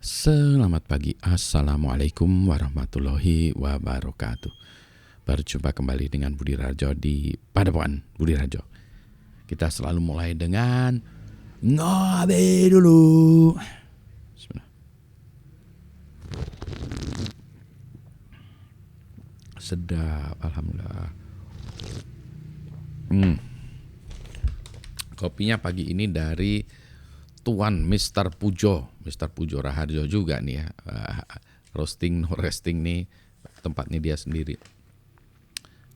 Selamat pagi, Assalamualaikum warahmatullahi wabarakatuh. Berjumpa kembali dengan Budi Rajo di Padepokan Budi Rajo. Kita selalu mulai dengan ngopi dulu. Bismillah. Sedap, alhamdulillah. Kopinya pagi ini dari Tuan Mr. Pujo Raharjo juga nih ya. Roasting no resting nih, tempatnya dia sendiri.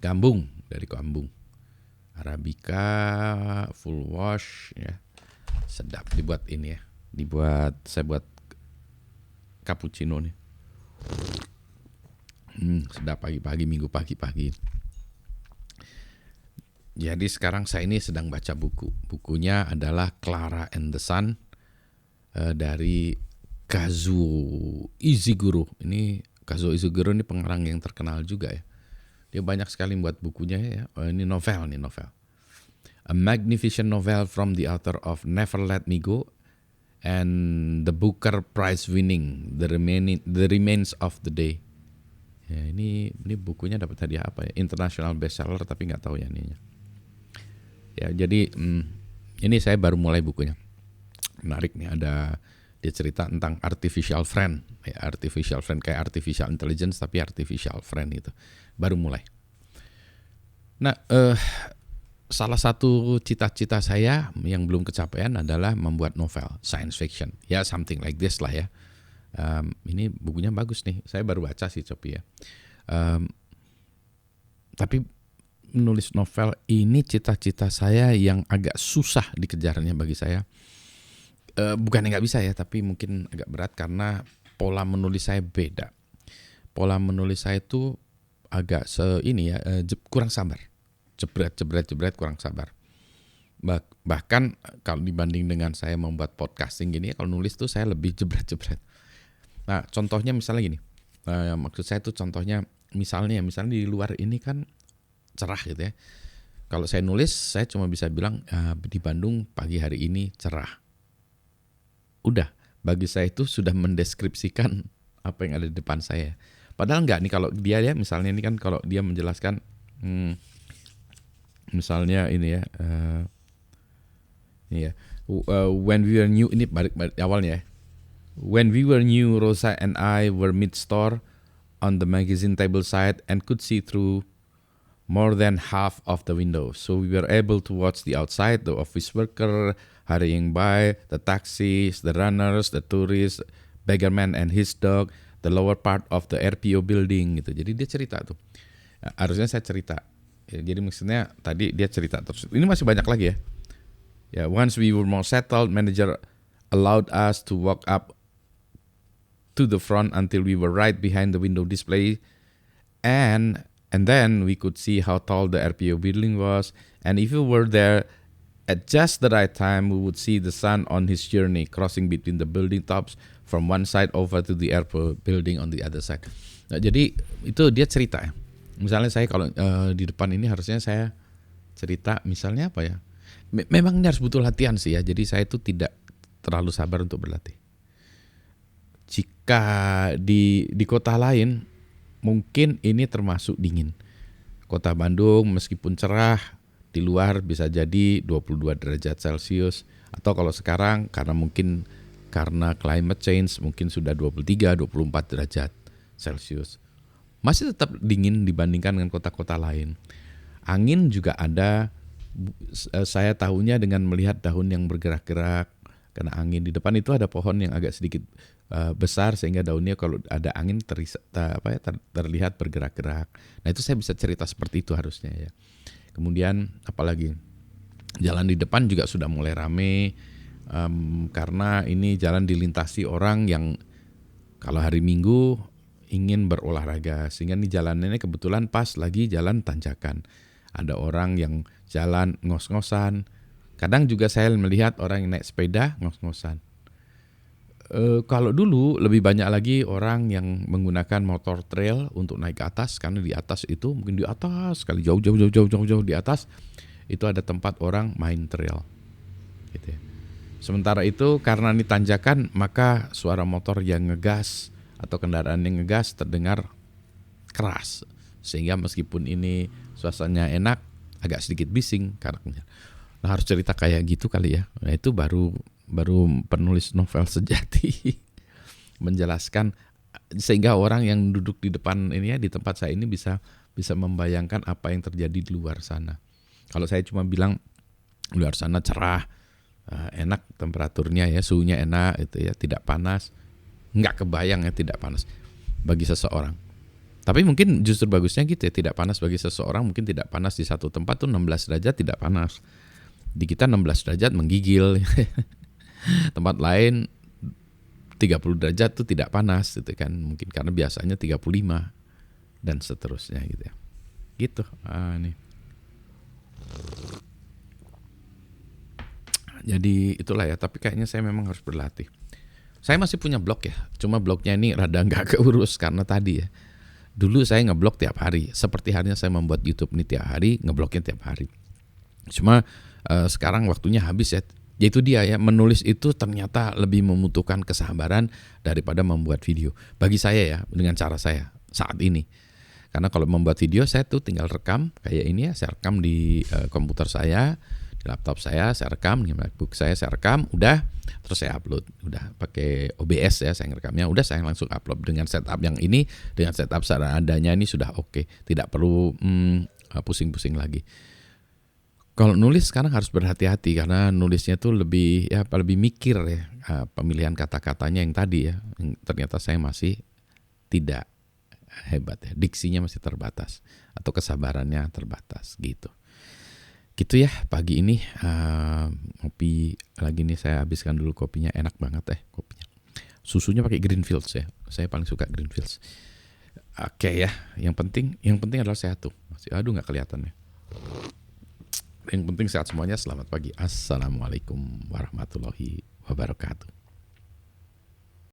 Gambung, dari Gambung. Arabica full wash ya. Sedap dibuat ini ya. Saya buat cappuccino nih. Sedap pagi-pagi, minggu pagi-pagi. Jadi sekarang saya ini sedang baca buku. Bukunya adalah Clara and the Sun dari Kazuo Ishiguro. Kazuo Ishiguro ini pengarang yang terkenal juga ya. Dia banyak sekali buat bukunya ya. Ini novel. A magnificent novel from the author of Never Let Me Go and the Booker Prize winning The Remains of the Day. Ya, ini bukunya dapat hadiah apa ya? International bestseller tapi nggak tahu ya ininya. Ya, jadi ini saya baru mulai bukunya. Menarik nih, dia cerita tentang artificial friend. Ya, artificial friend kayak artificial intelligence tapi artificial friend itu. Baru mulai. Nah, salah satu cita-cita saya yang belum kecapean adalah membuat novel science fiction. Ya, something like this lah ya. Ini bukunya bagus nih. Saya baru baca sih Copi ya. Tapi menulis novel ini cita-cita saya yang agak susah dikejarnya bagi saya. Bukan nggak bisa ya, tapi mungkin agak berat karena pola menulis saya beda. Pola menulis saya itu agak kurang sabar. Jebret kurang sabar. Bahkan kalau dibanding dengan saya membuat podcasting gini, kalau nulis tuh saya lebih jebret. Nah, contohnya misalnya gini. Maksud saya tuh contohnya misalnya di luar ini kan cerah gitu ya. Kalau saya nulis, saya cuma bisa bilang di Bandung pagi hari ini cerah. Udah, bagi saya itu sudah mendeskripsikan apa yang ada di depan saya. Padahal enggak nih kalau dia ya, misalnya ini kan kalau dia menjelaskan, misalnya ini ya, when we were new, ini balik awalnya ya. When we were new, Rosa and I were mid-store on the magazine table side and could see through more than half of the window. So we were able to watch the outside, the office worker hurrying by, the taxis, the runners, the tourists, beggarman and his dog, the lower part of the RPO building gitu. Jadi dia cerita tuh. Harusnya saya cerita. Ya, jadi maksudnya tadi dia cerita terus. Ini masih banyak lagi ya. Ya, once we were more settled, manager allowed us to walk up to the front until we were right behind the window display, and then we could see how tall the RPO building was, and if we were there at just the right time, we would see the sun on his journey crossing between the building tops from one side over to the RPO building on the other side. Nah, jadi itu dia cerita ya. Misalnya saya kalau di depan ini harusnya saya cerita misalnya apa ya? Memang ini harus butuh latihan sih ya. Jadi saya itu tidak terlalu sabar untuk berlatih. Jika di kota lain mungkin ini termasuk dingin. Kota Bandung meskipun cerah, di luar bisa jadi 22 derajat Celcius. Atau kalau sekarang karena climate change mungkin sudah 23-24 derajat Celcius. Masih tetap dingin dibandingkan dengan kota-kota lain. Angin juga ada, saya tahunya dengan melihat daun yang bergerak-gerak karena angin. Di depan itu ada pohon yang agak sedikit besar sehingga daunnya kalau ada angin terlihat bergerak-gerak. Nah itu saya bisa cerita seperti itu harusnya ya. Kemudian apalagi jalan di depan juga sudah mulai rame karena ini jalan dilintasi orang yang kalau hari Minggu ingin berolahraga, sehingga ini jalannya kebetulan pas lagi jalan tanjakan. Ada orang yang jalan ngos-ngosan. Kadang juga saya melihat orang yang naik sepeda ngos-ngosan. Kalau dulu lebih banyak lagi orang yang menggunakan motor trail untuk naik ke atas, karena di atas itu mungkin di atas sekali jauh di atas itu ada tempat orang main trail gitu ya. Sementara itu karena ini tanjakan, maka suara motor yang ngegas atau kendaraan yang ngegas terdengar keras. Sehingga meskipun ini suasananya enak, agak sedikit bising karakternya. Nah, harus cerita kayak gitu kali ya. Nah, itu baru penulis novel sejati menjelaskan sehingga orang yang duduk di depan ini ya, di tempat saya ini bisa membayangkan apa yang terjadi di luar sana. Kalau saya cuma bilang luar sana cerah, enak temperaturnya ya, suhunya enak itu ya, tidak panas, nggak kebayang ya tidak panas bagi seseorang. Tapi mungkin justru bagusnya gitu ya, tidak panas bagi seseorang, mungkin tidak panas di satu tempat tuh 16 derajat tidak panas. Di kita 16 derajat menggigil. Tempat lain 30 derajat tuh tidak panas gitu kan. Mungkin karena biasanya 35 dan seterusnya gitu ya. Gitu. Nih. Jadi itulah ya, tapi kayaknya saya memang harus berlatih. Saya masih punya blog ya, cuma blognya ini rada nggak keurus karena tadi ya. Dulu saya ngeblog tiap hari, seperti halnya saya membuat YouTube nih tiap hari, ngeblognya tiap hari. Cuma sekarang waktunya habis ya. Yaitu dia ya, menulis itu ternyata lebih membutuhkan kesabaran daripada membuat video. Bagi saya ya, dengan cara saya saat ini. Karena kalau membuat video saya tuh tinggal rekam kayak ini ya, saya rekam di komputer saya, di laptop saya rekam, di MacBook saya rekam, udah, terus saya upload, udah pakai OBS ya saya ngerekamnya, udah saya langsung upload dengan setup yang ini, dengan setup seadanya ini sudah oke, tidak perlu pusing-pusing lagi. Kalau nulis sekarang harus berhati-hati karena nulisnya tuh lebih mikir ya, pemilihan kata-katanya yang tadi ya, yang ternyata saya masih tidak hebat ya, diksinya masih terbatas atau kesabarannya terbatas gitu. Gitu ya pagi ini, ngopi lagi nih, saya habiskan dulu kopinya, enak banget kopinya. Susunya pakai Greenfields ya, saya paling suka Greenfields. Oke ya, yang penting adalah sehat tuh. Aduh nggak kelihatan ya. Yang penting sehat semuanya. Selamat pagi. Assalamualaikum warahmatullahi wabarakatuh.